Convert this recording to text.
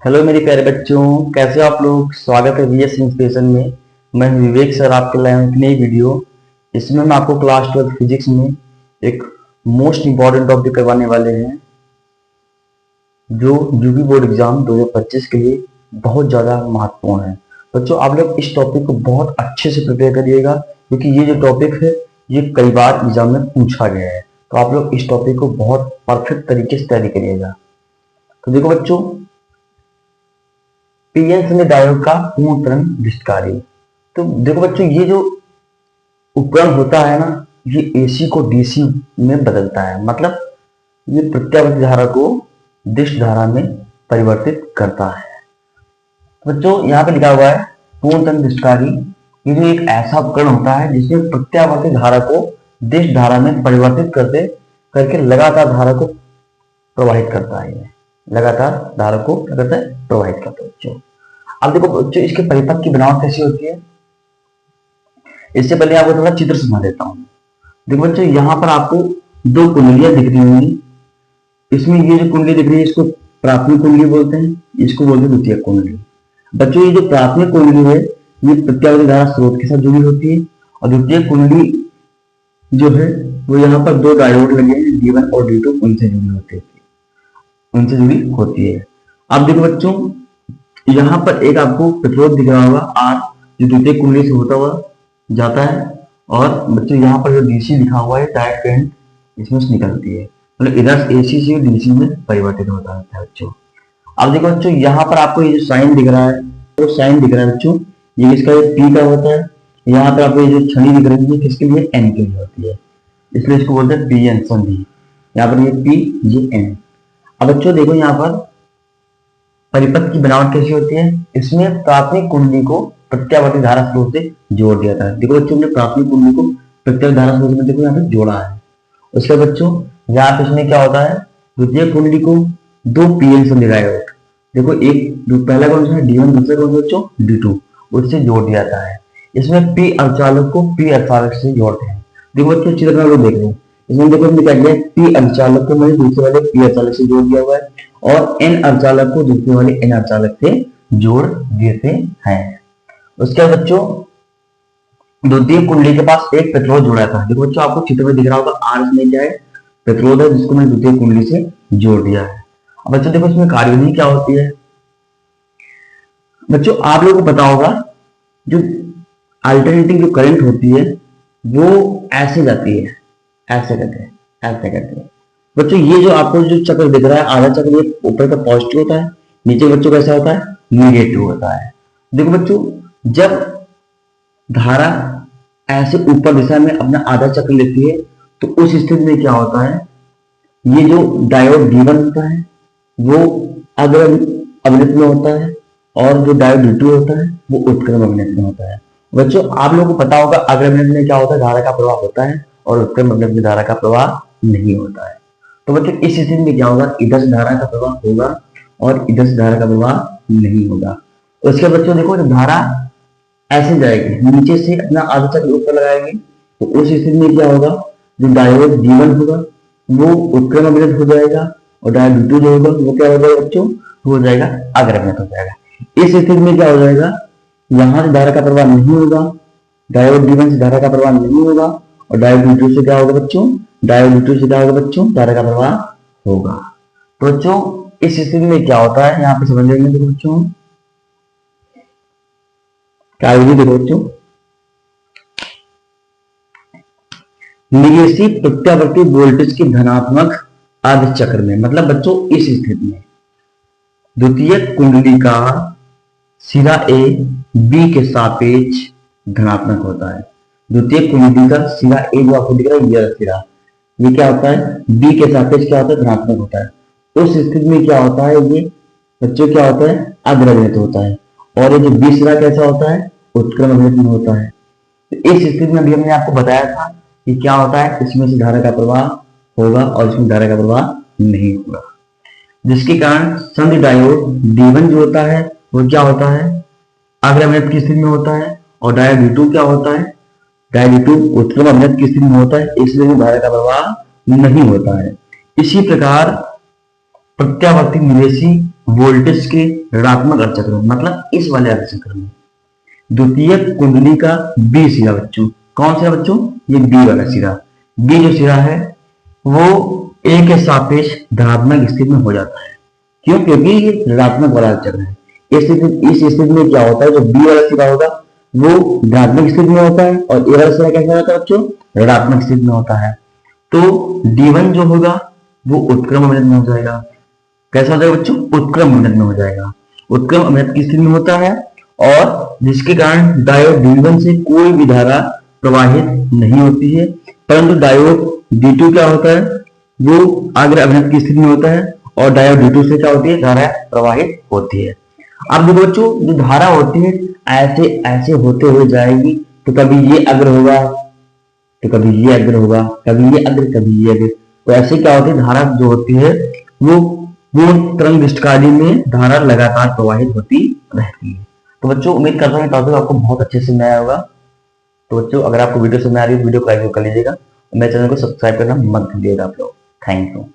Hello मेरे प्यारे बच्चों, कैसे हो आप लोग। स्वागत है वीएस इंस्पिरेशन में। मैं हूं विवेक सर, आपके लाए हूं एक नई वीडियो। इसमें मैं आपको क्लास 12 फिजिक्स में एक मोस्ट इंपॉर्टेंट टॉपिक करवाने वाले हैं, जो यूपी बोर्ड एग्जाम 2025 के लिए बहुत ज़्यादा महत्वपूर्ण है। बच्चों, आप लोग इस टॉपिक को बहुत अच्छे से प्रिपेयर करिएगा, क्योंकि ये जो टॉपिक है ये कई बार एग्जाम में पूछा गया है। तो आप लोग इस टॉपिक को बहुत परफेक्ट तरीके से तैयारी करिएगा। तो देखो बच्चों, पीएन संजय डायोड का पूर्ण तरंग दृष्टिकारी। तो देखो बच्चों, ये जो उपकरण होता है ना, ये एसी को डीसी में बदलता है। मतलब ये प्रत्यावर्ती धारा को दिश धारा में परिवर्तित करता है। बच्चों, यहाँ पे लिखा हुआ है पूर्ण तरंग दृष्टिकारी। ये जो एक ऐसा उपकरण होता है जिसमें प्रत्यावर्ती धारा को दिश धारा में परिवर्तित करके लगातार धारा को प्रवाहित करता है। लगातार धारा को क्या करता है? प्रवाहित करता है। बच्चों, अब देखो बच्चों, इसके परिपथ की बनावट कैसी होती है। इससे पहले आपको थोड़ा चित्र समझा देता हूँ। देखो बच्चों, यहाँ पर आपको दो कुंडलियां दिख रही होंगी। इसमें ये जो कुंडली दिख रही है इसको प्राथमिक कुंडली बोलते हैं, इसको बोलते हैं द्वितीयक कुंडली। बच्चों, ये जो प्राथमिक कुंडली है ये प्रत्यावर्ती धारा स्रोत के साथ जुड़ी होती है, और द्वितीयक कुंडली जो है वो यहाँ पर दो डायोड लगे हैं, D1 और D2, उनसे जुड़ी होती है। अब देखो बच्चों, यहाँ पर एक आपको प्रतिरोध दिख रहा होगा R, जो द्वितीयक कुंडली से होता हुआ जाता है। और बच्चों, यहाँ पर जो डीसी लिखा हुआ है डायरेक्ट करंट इसमें से निकलती है, मतलब इधर एसी से डीसी में परिवर्तित होता है बच्चों। अब देखो बच्चों, यहाँ पर आपको ये जो साइन दिख रहा है, वो साइन दिख रहा है बच्चों, ये किसका? ये पी का होता है। यहाँ पर आपको ये जो छड़ी दिख रही है किसके लिए? एन के लिए होती है, इसलिए इसको बोलते हैं पी एन संधि। यहाँ पर ये पी, ये एन। अब बच्चों देखो, यहाँ पर परिपथ की बनावट कैसी होती है। इसमें प्राथमिक कुंडली को प्रत्यावर्ती धारा स्रोत से जोड़ दिया था। देखो बच्चों, हमने प्राथमिक कुंडली को प्रत्यावर्ती धारा स्रोत में देखो यहाँ पे जोड़ा है। उसके बच्चों, यहाँ पे इसमें क्या होता है, द्वितीय कुंडली को दो पीएन से डायोड, देखो एक पहला कौन सा है? D1, दूसरा कौन सा बच्चों? D2, उससे जोड़ दिया जाता है। इसमें पी अर्धचालक को पी अर्धचालक से जोड़ते हैं। देखो बच्चों, चित्र में लोग देख रहे हैं, इसमें देखो हमने क्या किया, पी अर्धचालक को मैंने दूसरे वाले पी अर्धचालक से जोड़ दिया हुआ है, और एन अर्धचालक को दूसरे वाले एन अर्धचालक से जोड़ देते हैं। उसके बाद बच्चों, द्वितीय कुंडली के पास एक प्रतिरोध जुड़ा था। देखो बच्चों, आपको चित्र में दिख रहा होगा आर, इसमें क्या है? प्रतिरोध है, जिसको मैंने द्वितीय कुंडली से जोड़ दिया है। अब बच्चों देखो, इसमें कार्यविधि क्या होती है। बच्चों, आप लोगों को पता होगा, जो अल्टरनेटिंग जो करंट होती है वो ऐसे जाती है, ऐसे करते हैं। बच्चों, ये जो आपको जो चक्र दिख रहा है, आधा चक्र, ये ऊपर का पॉजिटिव होता है, नीचे बच्चों कैसा होता है? निगेटिव होता है। देखो बच्चों, जब धारा ऐसे ऊपर दिशा में अपना आधा चक्र लेती है तो उस स्थिति में क्या होता है, ये जो डायोड D1 होता है वो अग्र अवनत में होता है, और जो डायोड D2 होता है वो उत्क्रम अवनत में होता है। बच्चों, आप लोगों को पता होगा अग्र अवनत में क्या होता है? धारा का प्रवाह होता है, और उत्क्रम अवनत में धारा का प्रवाह नहीं होता है। तो बच्चों, इस स्थिति में क्या होगा, इधर से धारा का प्रवाह होगा और इधर से धारा का प्रवाह नहीं होगा। उसके बच्चों देखो, जब धारा ऐसे जाएगी, नीचे से अपना आधा चक्र ऊपर लगाएगी, तो उस स्थिति में क्या होगा, जो डायोड D1 होगा वो उत्क्रम अवनत हो जाएगा, और डायोड D2 जो होगा वो क्या हो जाएगा बच्चों? हो जाएगा अग्र अवनत हो जाएगा। इस स्थिति में क्या हो जाएगा, यहां से धारा का प्रवाह नहीं होगा, डायोड D1 से धारा का प्रवाह नहीं होगा, और डायोड D2 से क्या होगा बच्चों? डायोड D2 से क्या होगा बच्चों? धारा का प्रवाह होगा। तो बच्चों, इस स्थिति में क्या होता है, यहाँ पे समझ लेंगे बच्चों क्या विधि। देखो बच्चों, निगेशी प्रत्यावर्ती वोल्टेज की धनात्मक अर्ध चक्र में, मतलब बच्चों इस स्थिति में द्वितीय कुंडली का सिरा ए बी के सापेक्ष धनात्मक होता है। द्वितीय कुंडली का सिरा ए जो आपको दिख रहा है, यह सिरा, ये क्या होता है? बी के सापेक्ष क्या होता है? धनात्मक होता है। उस स्थिति में क्या होता है, ये बच्चों क्या होता है? अग्र अवनत होता है। और ये जो बी सिरा कैसा होता है? उत्क्रम अवनत में होता है। तो इस स्थिति में भी हमने आपको बताया था कि क्या होता है, इसमें से धारा का प्रवाह होगा और इसमें धारा का प्रवाह नहीं होगा, जिसके कारण संधि डायोड D1 जो होता है वो क्या होता है? अग्र अवनत की स्थिति में होता है, और डायोड D2 क्या होता है? डायोड D2 उत्क्रम अवनत की स्थिति में होता है, इसलिए धारा का प्रवाह नहीं होता है। इसी प्रकार प्रत्यावर्ती निवेशी वोल्टेज के ऋणात्मक अर्धचक्र में, मतलब इस वाले अर्धचक्र में द्वितीयक कुंडली का बी सिरा बच्चों, कौन सा बच्चों, ये बी वाला सिरा, बी जो सिरा है वो ए के सापेक्ष धनात्मक स्थिति में हो जाता है। क्यों? क्योंकि ये ऋणात्मक वाला चक्र है। इस स्थिति में क्या होता है, जो बी वाला सिरा होगा वो धनात्मक स्थिति में होता है और ए वाला सिरा कैसा होता है बच्चों, ऋणात्मक स्थिति में होता है। तो D1 जो होगा वो उत्क्रम अवनत में हो जाएगा। कैसा हो जाएगा बच्चों, उत्क्रम अवनत में हो जाएगा। उत्क्रम अवनत की स्थिति में होता है और जिसके कारण डायोड D1 से कोई भी धारा प्रवाहित नहीं होती है, परंतु डायोड D2 क्या होता है, वो अग्र अवनत की स्थिति में होता है और डायोड D2 से क्या होती है, धारा प्रवाहित होती है। अब देखो बच्चों, जो धारा होती है ऐसे ऐसे होते हुए जाएगी, तो कभी ये अग्र होगा, तो कभी ये अग्र होगा, कभी ये अग्र, कभी ये अग्र। तो ऐसे क्या होती है, धारा जो होती है वो पूर्ण तरंग दृष्टिकाली में धारा लगातार प्रवाहित होती रहती है। तो बच्चों उम्मीद करता हूँ टॉपिक आपको बहुत अच्छे से आया होगा। तो बच्चों अगर आपको वीडियो समझ आ रही है, वीडियो को लाइक कर लीजिएगा और मेरे चैनल को सब्सक्राइब करना मत भूलिएगा आप लोग। Thank you.